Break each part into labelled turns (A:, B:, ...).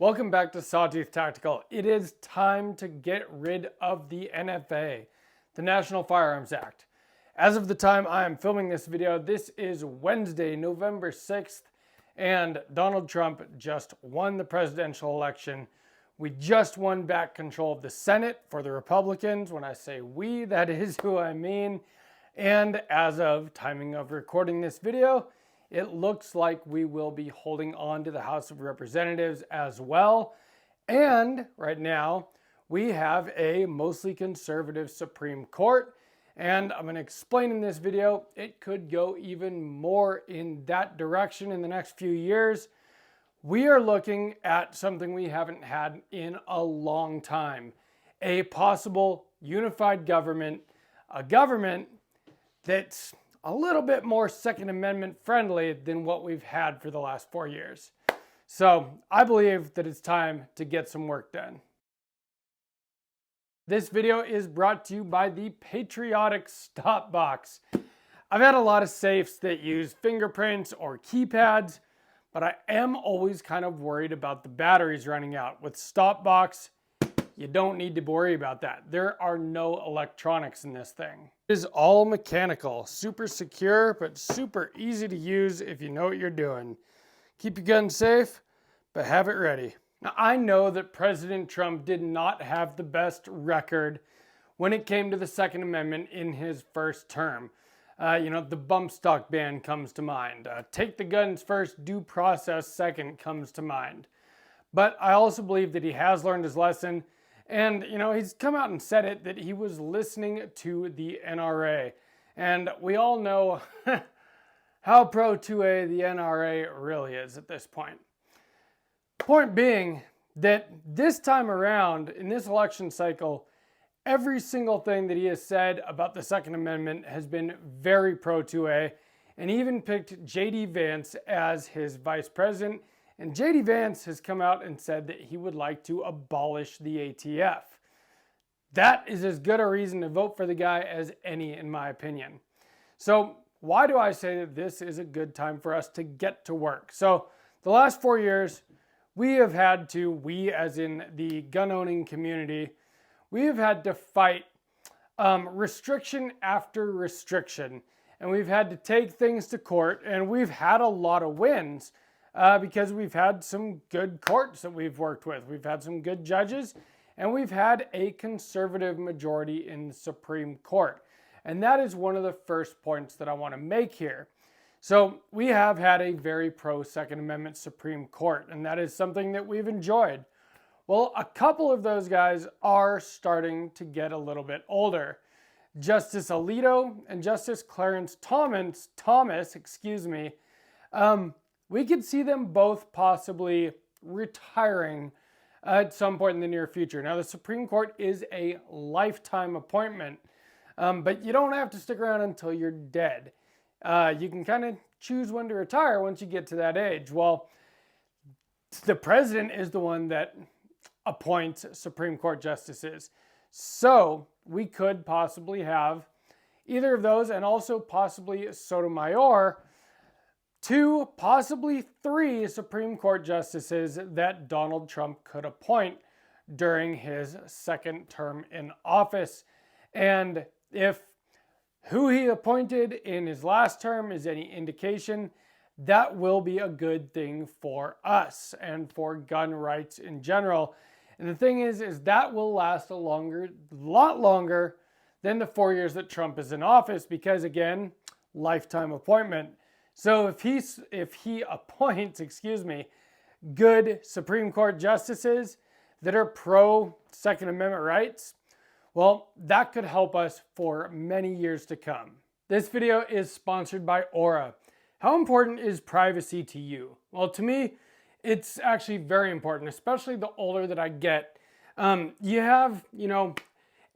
A: Welcome back to Sawtooth Tactical. It is time to get rid of the NFA, the National Firearms Act. As of the time I am filming this video, this is Wednesday, November 6th, and Donald Trump just won the presidential election. We just won back control of the Senate for the Republicans. When I say we, that is who I mean. And as of timing of recording this video, it looks like we will be holding on to the House of Representatives as well. And right now, we have a mostly conservative Supreme Court. And I'm going to explain in this video, it could go even more in that direction in the next few years. We are looking at something we haven't had in a long time. A possible unified government, a government that's a little bit more Second Amendment friendly than what we've had for the last 4 years. So I believe that it's time to get some work done. This video is brought to you by the patriotic StopBox. I've had a lot of safes that use fingerprints or keypads, but I am always kind of worried about the batteries running out. With StopBox, you don't need to worry about that. There are no electronics in this thing. It is all mechanical, super secure, but super easy to use if you know what you're doing. Keep your gun safe, but have it ready. Now, I know that President Trump did not have the best record when it came to the Second Amendment in his first term. The bump stock ban comes to mind. Take the guns first, due process second comes to mind. But I also believe that he has learned his lesson. And, he's come out and said it, that he was listening to the NRA. And we all know how pro-2A the NRA really is at this point. Point being that this time around, in this election cycle, every single thing that he has said about the Second Amendment has been very pro-2A. And he even picked J.D. Vance as his vice president. And J.D. Vance has come out and said that he would like to abolish the ATF. That is as good a reason to vote for the guy as any, in my opinion. So why do I say that this is a good time for us to get to work? So the last 4 years, we as in the gun-owning community, we have had to fight restriction after restriction. And we've had to take things to court, and we've had a lot of wins. Because we've had some good courts that we've worked with. We've had some good judges, and we've had a conservative majority in the Supreme Court. And that is one of the first points that I want to make here. So we have had a very pro-Second Amendment Supreme Court, and that is something that we've enjoyed. Well, a couple of those guys are starting to get a little bit older. Justice Alito and Justice Clarence Thomas, we could see them both possibly retiring at some point in the near future. Now, the Supreme Court is a lifetime appointment, but you don't have to stick around until you're dead. You can kind of choose when to retire once you get to that age. Well, the president is the one that appoints Supreme Court justices. So we could possibly have either of those, and also possibly Sotomayor, 2, possibly 3 Supreme Court justices that Donald Trump could appoint during his second term in office. And if who he appointed in his last term is any indication, that will be a good thing for us and for gun rights in general. And the thing is that will last a lot longer than the 4 years that Trump is in office, because again, lifetime appointment. So if he appoints, good Supreme Court justices that are pro Second Amendment rights, well, that could help us for many years to come. This video is sponsored by Aura. How important is privacy to you? Well, to me, it's actually very important, especially the older that I get. You have,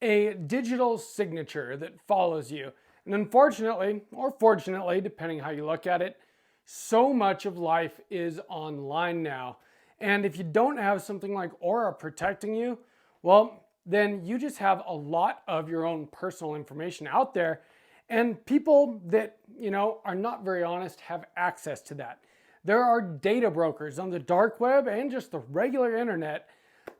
A: a digital signature that follows you. And unfortunately, or fortunately, depending how you look at it, so much of life is online now. And if you don't have something like Aura protecting you, well, then you just have a lot of your own personal information out there. And people that, are not very honest have access to that. There are data brokers on the dark web and just the regular internet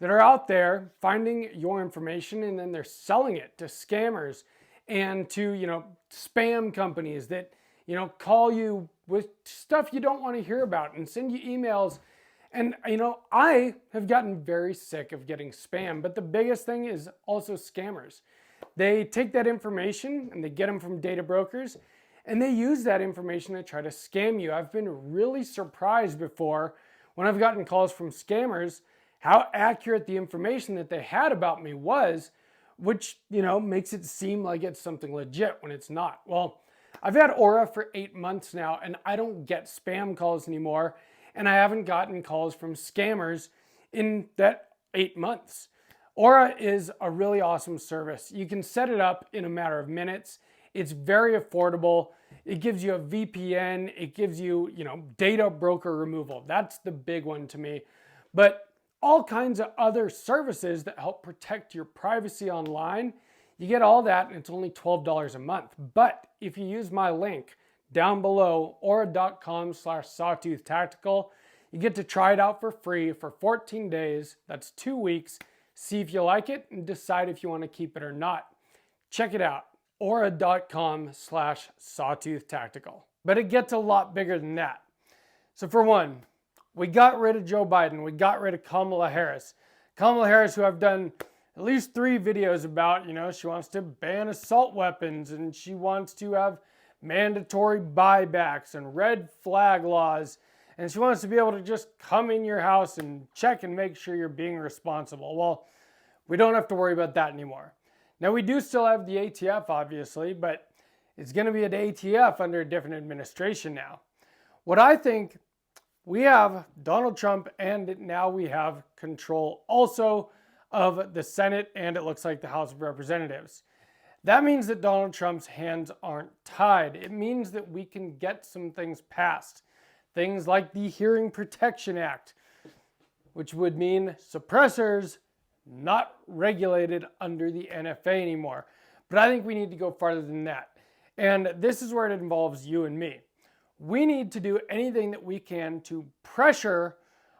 A: that are out there finding your information, and then they're selling it to scammers and to, spam companies that, call you with stuff you don't want to hear about and send you emails. And, I have gotten very sick of getting spam, but the biggest thing is also scammers. They take that information and they get them from data brokers, and they use that information to try to scam you. I've been really surprised before when I've gotten calls from scammers how accurate the information that they had about me was, which, makes it seem like it's something legit when it's not. Well, I've had Aura for 8 months now, and I don't get spam calls anymore, and I haven't gotten calls from scammers in that 8 months. Aura is a really awesome service. You can set it up in a matter of minutes. It's very affordable. It gives you a VPN. It gives you, data broker removal. That's the big one to me. But all kinds of other services that help protect your privacy online, you get all that, and it's only $12 a month. But if you use my link down below, aura.com/sawtoothtactical, you get to try it out for free for 14 days. That's 2 weeks. See if you like it and decide if you want to keep it or not. Check it out, aura.com/sawtoothtactical. But it gets a lot bigger than that. So for one, we got rid of Joe Biden. We got rid of Kamala Harris. Kamala Harris, who I've done at least 3 videos about, she wants to ban assault weapons, and she wants to have mandatory buybacks and red flag laws, and she wants to be able to just come in your house and check and make sure you're being responsible. Well, we don't have to worry about that anymore. Now, we do still have the ATF, obviously, but it's going to be an ATF under a different administration now. What I think, we have Donald Trump, and now we have control also of the Senate, and it looks like the House of Representatives. That means that Donald Trump's hands aren't tied. It means that we can get some things passed. Things like the Hearing Protection Act, which would mean suppressors not regulated under the NFA anymore. But I think we need to go farther than that. And this is where it involves you and me. We need to do anything that we can to pressure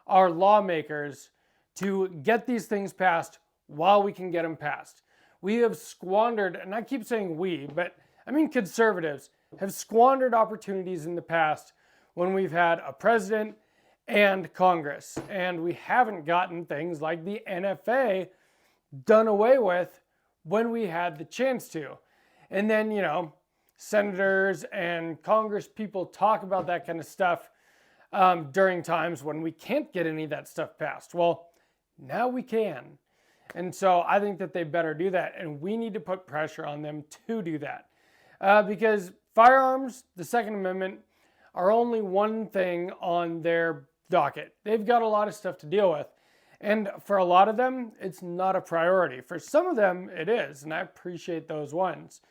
A: our lawmakers to get these things passed while we can get them passed. We have squandered, and I keep saying we, but I mean conservatives, have squandered opportunities in the past when we've had a president and Congress, and we haven't gotten things like the NFA done away with when we had the chance to. And then, senators and Congress people talk about that kind of stuff during times when we can't get any of that stuff passed. Well, now we can. And so I think that they better do that, and we need to put pressure on them to do that. Because firearms, the Second Amendment, are only one thing on their docket. They've got a lot of stuff to deal with. And for a lot of them, it's not a priority. For some of them, it is, and I appreciate those ones.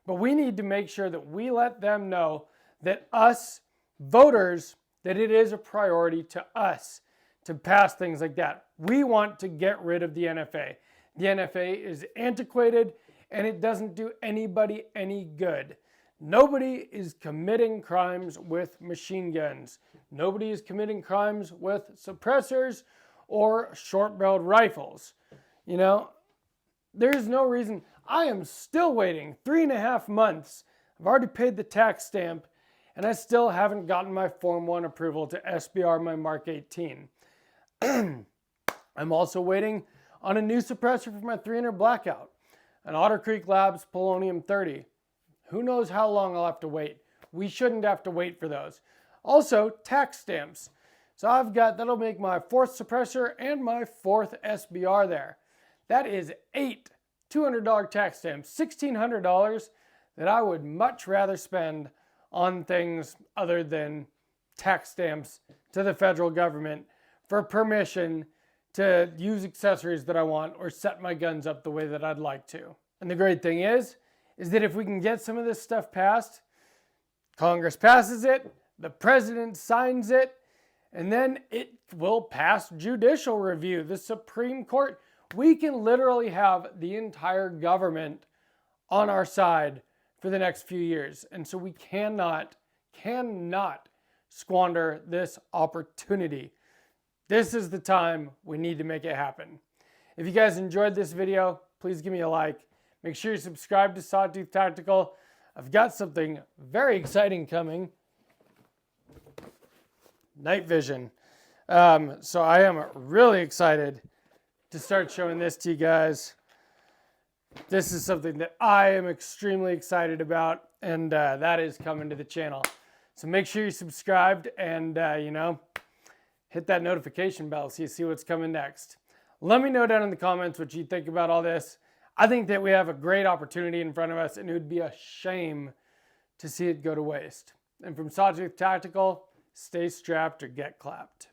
A: But we need to make sure that we let them know that us voters, that it is a priority to us to pass things like that. We want to get rid of the NFA. The NFA is antiquated, and it doesn't do anybody any good. Nobody is committing crimes with machine guns. Nobody is committing crimes with suppressors or short-barreled rifles. There's no reason. I am still waiting 3.5 months. I've already paid the tax stamp, and I still haven't gotten my Form 1 approval to SBR my Mark 18. I'm also waiting on a new suppressor for my 300 Blackout, an Otter Creek Labs Polonium 30. Who knows how long I'll have to wait. We shouldn't have to wait for those. Also, tax stamps. So that'll make my 4th suppressor and my 4th SBR there. That is 8 $200 tax stamps, $1,600 that I would much rather spend on things other than tax stamps to the federal government for permission to use accessories that I want or set my guns up the way that I'd like to. And the great thing is that if we can get some of this stuff passed, Congress passes it, the president signs it, and then it will pass judicial review, the Supreme Court. We can literally have the entire government on our side for the next few years. And so we cannot squander this opportunity. This is the time we need to make it happen. If you guys enjoyed this video, please give me a like. Make sure you subscribe to Sawtooth Tactical. I've got something very exciting coming. Night vision. So I am really excited to start showing this to you guys. This is something that I am extremely excited about, and that is coming to the channel. So make sure you're subscribed and, hit that notification bell so you see what's coming next. Let me know down in the comments what you think about all this. I think that we have a great opportunity in front of us, and it would be a shame to see it go to waste. And from Sawtooth Tactical, stay strapped or get clapped.